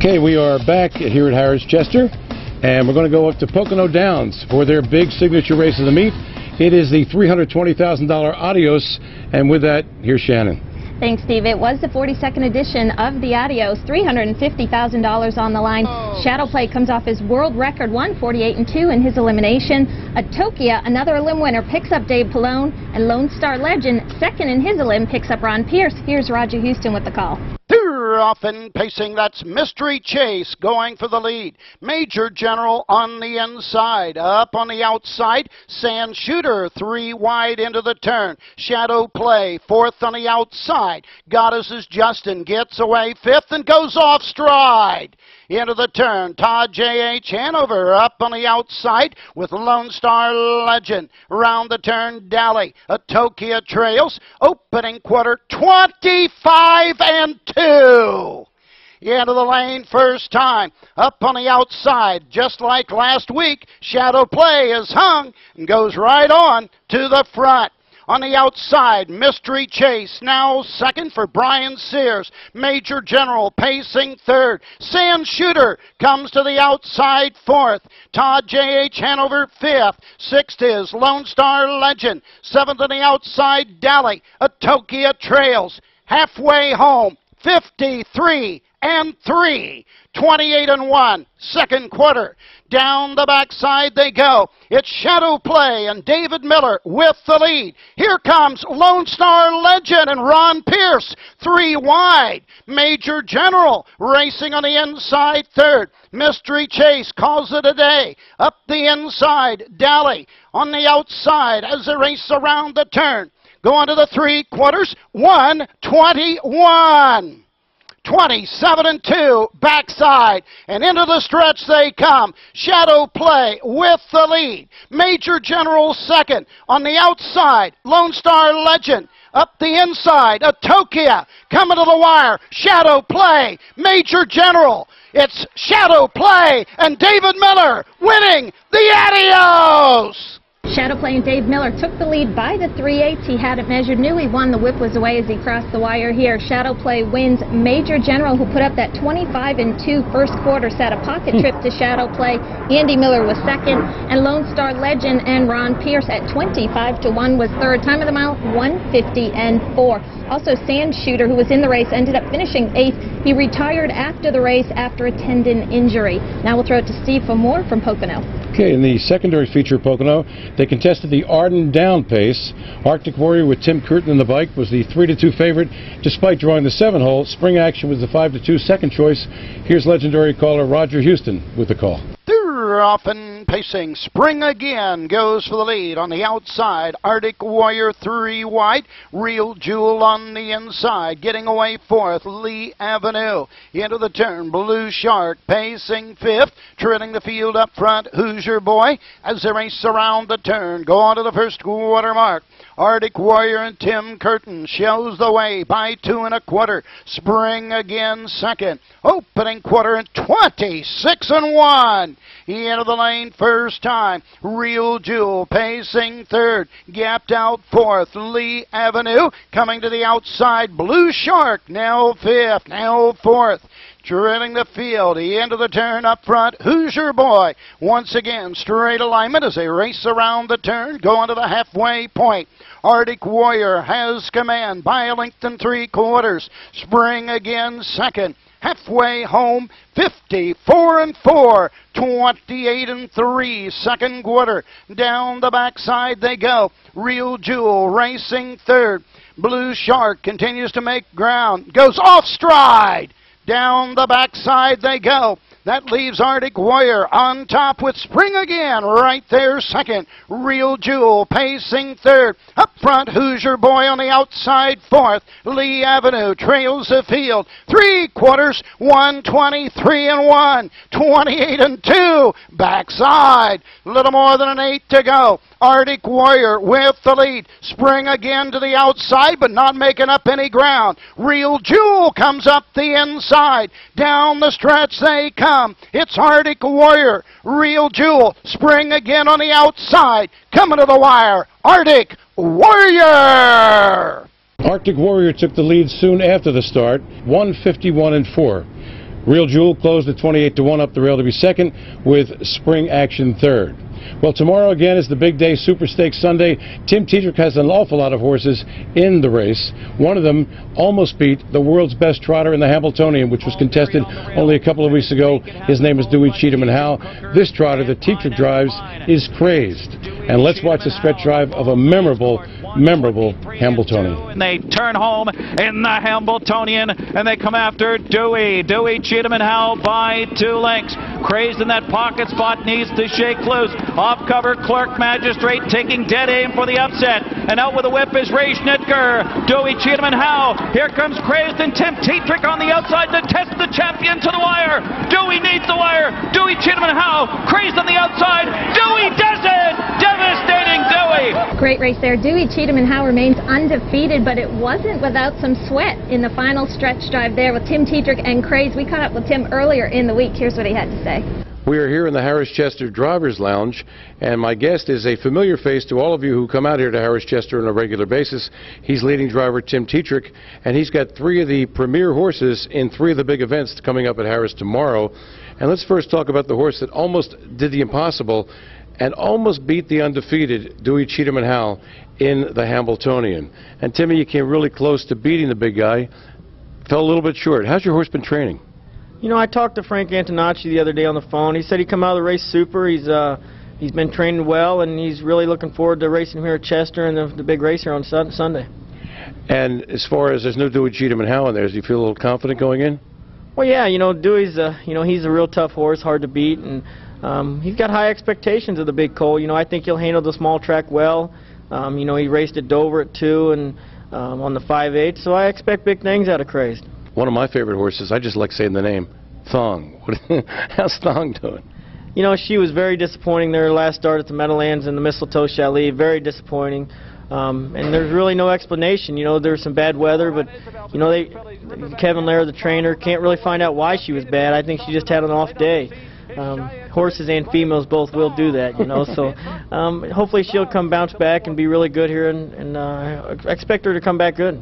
Okay, we are back here at Harrah's Chester, and we're going to go up to Pocono Downs for their big signature race of the meet. It is the $320,000 Adios, and with that, here's Shannon. Thanks, Steve. It was the 42nd edition of the Adios, $350,000 on the line. Shadow Play comes off his world record, 148-2 in his elimination. Atokia, another elim winner, picks up Dave Pallone, and Lone Star Legend, second in his elim, picks up Ron Pierce. Here's Roger Houston with the call. Often pacing, that's Mystery Chase going for the lead. Major General on the inside. Up on the outside, Sand Shooter 3 wide into the turn. Shadow Play 4th on the outside. Goddess is Justin gets away 5th and goes off stride. Into the turn, Todd J.H. Hanover up on the outside with Lone Star Legend. Round the turn, Dally. Atokia trails. Opening quarter, 25-2. Into the lane first time. Up on the outside, just like last week, Shadow Play is hung and goes right on to the front. On the outside, Mystery Chase, now second for Brian Sears. Major General pacing third. Sand Shooter comes to the outside fourth. Todd J.H. Hanover fifth. Sixth is Lone Star Legend. Seventh on the outside, Dally. Atokia trails. Halfway home, 53-3, 28-1, second quarter. Down the backside they go. It's Shadow Play and David Miller with the lead. Here comes Lone Star Legend and Ron Pierce, 3 wide. Major General racing on the inside third. Mystery Chase calls it a day. Up the inside, Dally on the outside as they race around the turn. Going to the 3 quarters, 1:21. 27-2, backside, and into the stretch they come. Shadow Play with the lead. Major General second. On the outside, Lone Star Legend. Up the inside, Atokia coming to the wire. Shadow Play, Major General. It's Shadow Play and David Miller winning the Adios. Shadow Play and Dave Miller took the lead by the 3/8. He had it measured, knew he won. The whip was away as he crossed the wire here. Shadow Play wins. Major General, who put up that 25-2 first quarter, set a pocket trip to Shadow Play. Andy Miller was second, and Lone Star Legend and Ron Pierce at 25-1 was third. Time of the mile, 1:50-4. Also, Sand Shooter, who was in the race, ended up finishing 8th. He retired after the race after a tendon injury. Now we'll throw it to Steve for more from Pocono. Okay, in the secondary feature of Pocono, they contested the Arden Down pace. Arctic Warrior with Tim Curtin in the bike was the 3-2 favorite, despite drawing the 7-hole. Spring Action was the 5-2 second choice. Here's legendary caller Roger Houston with the call. They're often pacing. Spring Again goes for the lead. On the outside, Arctic Warrior 3 wide. Real Jewel on the inside. Getting away fourth, Lee Avenue. Into the turn, Blue Shark pacing fifth. Treading the field up front, Hoosier Boy. As they race around the turn, go on to the first quarter mark. Arctic Warrior and Tim Curtin shows the way by 2 1/4. Spring Again second. Opening quarter at 26-1. Into the lane first time. Real Jewel pacing third. Gapped out fourth. Lee Avenue coming to the outside. Blue Shark now fifth, now fourth. Treading the field, into the turn up front, Hoosier Boy. Once again, straight alignment as they race around the turn, going to the halfway point. Arctic Warrior has command by a length and 3/4. Spring Again second. Halfway home, 54-4, 28-3, second quarter. Down the backside they go. Real Jewel racing third. Blue Shark continues to make ground, goes off stride. Down the backside they go. That leaves Arctic Warrior on top with Spring Again right there second. Real Jewel pacing third. Up front, Hoosier Boy on the outside fourth. Lee Avenue trails the field. 3/4, 123-1, 28-2. Backside, little more than an 8 to go. Arctic Warrior with the lead. Spring Again to the outside, but not making up any ground. Real Jewel comes up the inside. Down the stretch they come. It's Arctic Warrior, Real Jewel, Spring Again on the outside. Coming to the wire, Arctic Warrior. Arctic Warrior took the lead soon after the start, 151-4. Real Jewel closed at 28-1 up the rail to be second, with Spring Action third. Well, tomorrow again is the big day, Super Stakes Sunday. Tim Tetrick has an awful lot of horses in the race. One of them almost beat the world's best trotter in the Hamiltonian, which was contested only a couple of weeks ago. His name is Dewey, Cheatham, and Howe. This trotter that Tetrick drives is crazed. And let's watch the stretch drive of a memorable Hamiltonian. And they turn home in the Hamiltonian, and they come after Dewey. Dewey, Cheatham, and Howe by 2 lengths. Crazed in that pocket spot, needs to shake loose. Off cover, Clerk Magistrate taking dead aim for the upset. And out with a whip is Ray Schnitger. Dewey, Cheatham, and Howe. Here comes Crazed and Tim Tetrick on the outside to test the champion to the wire. Dewey needs the wire. Dewey, Cheatham, and Howe. Crazed on the outside. Dewey does it! Devastating Dewey! Great race there. Dewey, Cheatham, and Howe remains undefeated, but it wasn't without some sweat in the final stretch drive there with Tim Tetrick and Craze. We caught up with Tim earlier in the week. Here's what he had to say. We are here in the Harris Chester Drivers Lounge, and my guest is a familiar face to all of you who come out here to Harris Chester on a regular basis. He's leading driver Tim Tetrick, and he's got 3 of the premier horses in 3 of the big events coming up at Harris tomorrow. And let's first talk about the horse that almost did the impossible and almost beat the undefeated Dewey, Cheatham, and Howe in the Hamiltonian. And Timmy, you came really close to beating the big guy. Fell a little bit short. How's your horse been training? You know, I talked to Frank Antonacci the other day on the phone. He said he'd come out of the race super. He's been training well, and he's really looking forward to racing here at Chester and the big race here on Sunday. And as far as there's no Dewey, Cheatham, and Howe in there, do you feel a little confident going in? Well, yeah, you know, Dewey's, he's a real tough horse, hard to beat, and he's got high expectations of the big colt. You know, I think he'll handle the small track well. You know, he raced at Dover at 2 and on the 5/8, so I expect big things out of Crazed. One of my favorite horses, I just like saying the name, Thong. How's Thong doing? You know, she was very disappointing there last start at the Meadowlands and the Mistletoe Chalet. Very disappointing. And there's really no explanation. You know, there's some bad weather, but, you know, Kevin Lair, the trainer, can't really find out why she was bad. I think she just had an off day. Horses and females both will do that, you know, so hopefully she'll bounce back and be really good here, and I expect her to come back good.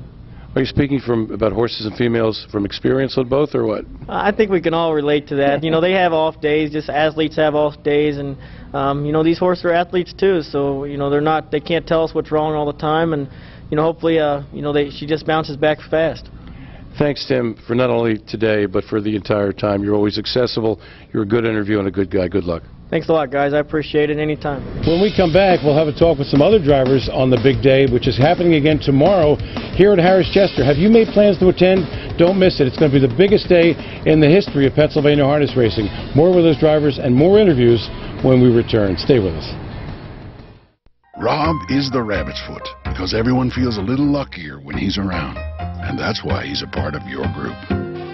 Are you speaking about horses and females from experience on both, or what? I think we can all relate to that. You know, they have off days, just athletes have off days, and you know, these horses are athletes too, so you know, they can't tell us what's wrong all the time, and you know, hopefully you know, she just bounces back fast. Thanks, Tim, for not only today but for the entire time. You're always accessible. You're a good interview and a good guy. Good luck. Thanks a lot, guys. I appreciate it anytime. When we come back, we'll have a talk with some other drivers on the big day, which is happening again tomorrow here at Harris Chester. Have you made plans to attend? Don't miss it. It's going to be the biggest day in the history of Pennsylvania harness racing. More with those drivers and more interviews when we return. Stay with us. Rob is the rabbit's foot because everyone feels a little luckier when he's around. And that's why he's a part of your group.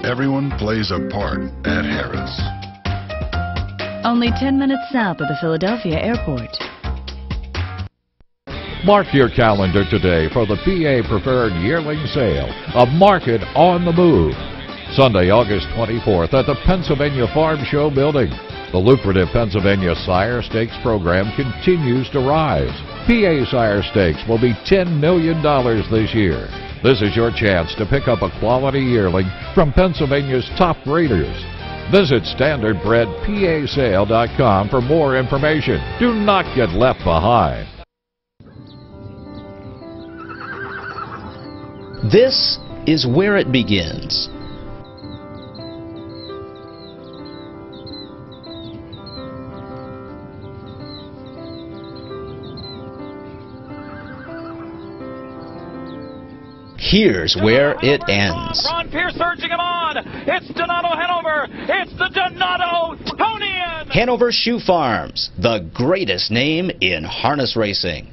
Everyone plays a part at Harrah's. Only 10 minutes south of the Philadelphia airport. Mark your calendar today for the PA Preferred Yearling Sale, a market on the move. Sunday, August 24th at the Pennsylvania Farm Show Building. The lucrative Pennsylvania Sire Stakes program continues to rise. PA Sire Stakes will be $10 million this year. This is your chance to pick up a quality yearling from Pennsylvania's top breeders. Visit StandardBredPASale.com for more information. Do not get left behind. This is where it begins. Here's where it ends. Ron Pierce urging him on. It's Donato Hanover. It's the Donato Ponian. Hanover Shoe Farms, the greatest name in harness racing.